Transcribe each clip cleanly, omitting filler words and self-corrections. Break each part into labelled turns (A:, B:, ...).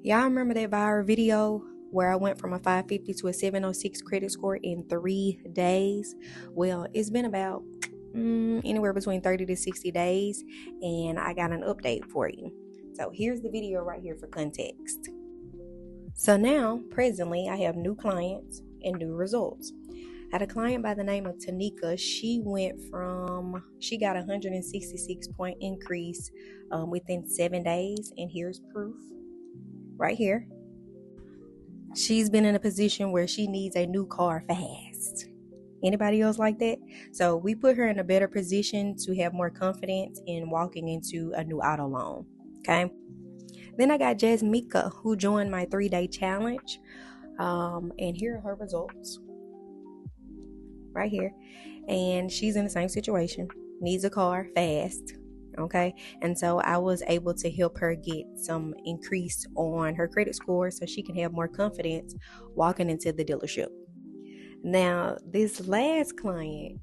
A: Y'all remember that viral video where I went from a 550 to a 706 credit score in 3 days? Well, it's been about anywhere between 30 to 60 days, and I got an update for you. So here's the video right here for context. So now, presently, I have new clients and new results. I had a client by the name of Tanikka. She got a 166 point increase within 7 days, and here's proof right here. She's been in a position where she needs a new car fast. Anybody else like that? So we put her in a better position to have more confidence in walking into a new auto loan. Okay. Then I got Jasmika, who joined my 3-day challenge. And here are her results. Right here. And she's in the same situation. Needs a car fast. Okay. And so I was able to help her get some increase on her credit score so she can have more confidence walking into the dealership. Now, this last client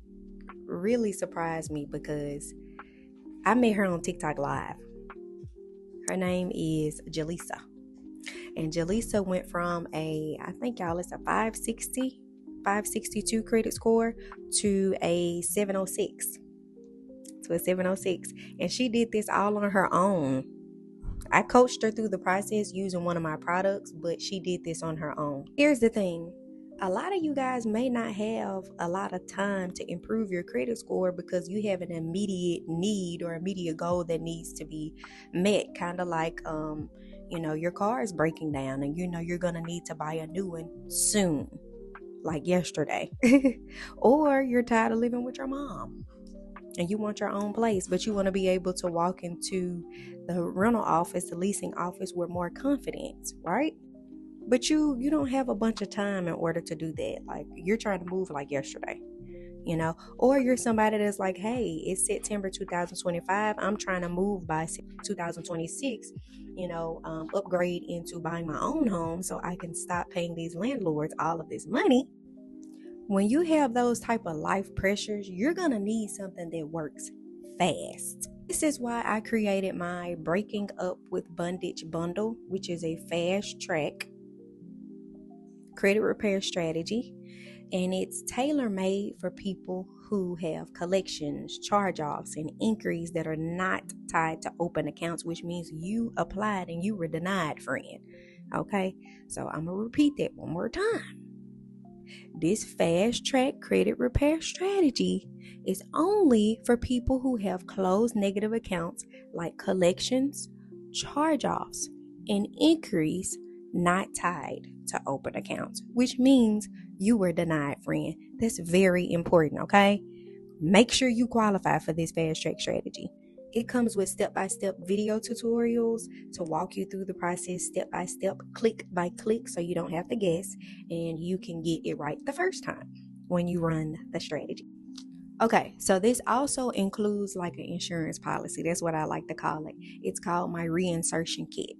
A: really surprised me because I met her on TikTok Live. Her name is Jalisa. And Jalisa went from I think y'all, it's a 562 credit score to a 706. And she did this all on her own. I coached her through the process using one of my products, but she did this on her own. Here's the thing. A lot of you guys may not have a lot of time to improve your credit score because you have an immediate need or immediate goal that needs to be met. Kind of like, your car is breaking down and you're going to need to buy a new one soon, like yesterday. Or you're tired of living with your mom and you want your own place, but you want to be able to walk into the rental office, the leasing office with more confidence, right? But you don't have a bunch of time in order to do that. Like, you're trying to move like yesterday, or you're somebody that's like, hey, it's September 2025. I'm trying to move by 2026, upgrade into buying my own home so I can stop paying these landlords all of this money. When you have those type of life pressures, you're going to need something that works fast. This is why I created my Breaking Up with Bondage bundle, which is a fast track credit repair strategy. And it's tailor-made for people who have collections, charge-offs, and inquiries that are not tied to open accounts, which means you applied and you were denied, friend. Okay, so I'm going to repeat that one more time. This fast track credit repair strategy is only for people who have closed negative accounts like collections, charge-offs, and inquiries not tied to open accounts, which means you were denied, friend. That's very important, okay? Make sure you qualify for this fast track strategy. It comes with step-by-step video tutorials to walk you through the process step-by-step, click by click, so you don't have to guess and you can get it right the first time when you run the strategy. Okay, so this also includes like an insurance policy. That's what I like to call it. It's called my reinsertion kit.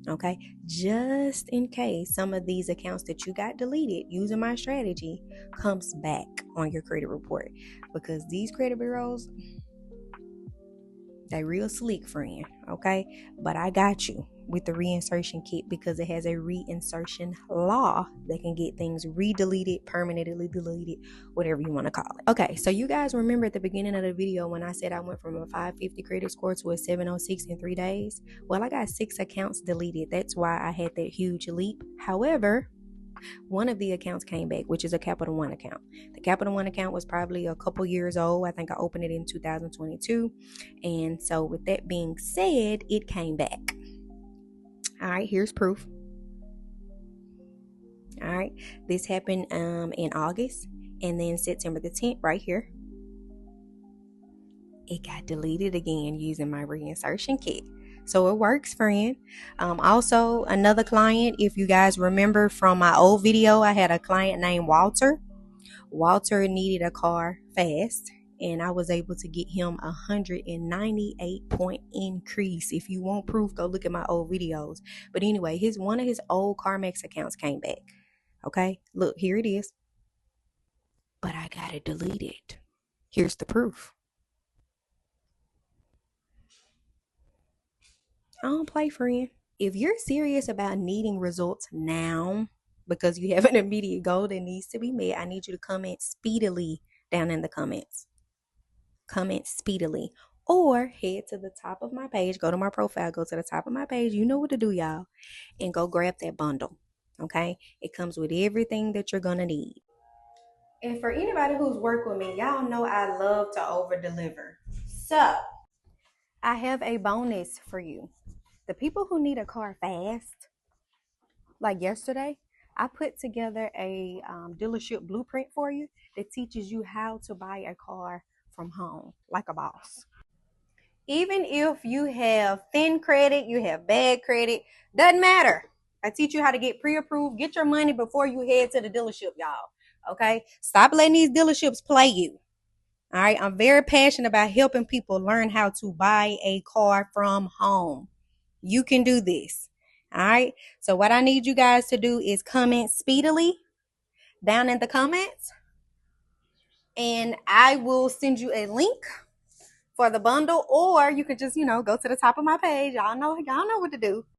A: Okay, just in case some of these accounts that you got deleted using my strategy comes back on your credit report, because these credit bureaus, they real sleek, friend. Okay, but I got you with the reinsertion kit because it has a reinsertion law that can get things re-deleted, permanently deleted, whatever you want to call it. Okay, so you guys remember at the beginning of the video when I said I went from a 550 credit score to a 706 in 3 days? Well, I got 6 accounts deleted. That's why I had that huge leap. However, one of the accounts came back, which is a Capital One account. The Capital One account was probably a couple years old. I think I opened it in 2022. And so with that being said, it came back. All right, here's proof. All right, this happened in August, and then September the 10th right here, it got deleted again using my reinsertion kit. So it works, friend. Also, another client, if you guys remember from my old video, I had a client named Walter. Walter needed a car fast, and I was able to get him a 198 point increase. If you want proof, go look at my old videos. But anyway, one of his old CarMax accounts came back. Okay, look, here it is. But I got it deleted. Here's the proof. I don't play, friend. If you're serious about needing results now because you have an immediate goal that needs to be met, I need you to comment speedily down in the comments. Comment speedily. Or head to the top of my page, go to my profile, go to the top of my page. You know what to do, y'all. And go grab that bundle. Okay? It comes with everything that you're going to need. And for anybody who's worked with me, y'all know I love to over deliver. So, I have a bonus for you. The people who need a car fast, like yesterday, I put together a dealership blueprint for you that teaches you how to buy a car from home like a boss. Even if you have thin credit, you have bad credit, doesn't matter. I teach you how to get pre-approved. Get your money before you head to the dealership, y'all. Okay? Stop letting these dealerships play you. All right? I'm very passionate about helping people learn how to buy a car from home. You can do this. All right? So what I need you guys to do is comment speedily down in the comments, and I will send you a link for the bundle, or you could just, go to the top of my page. Y'all know what to do.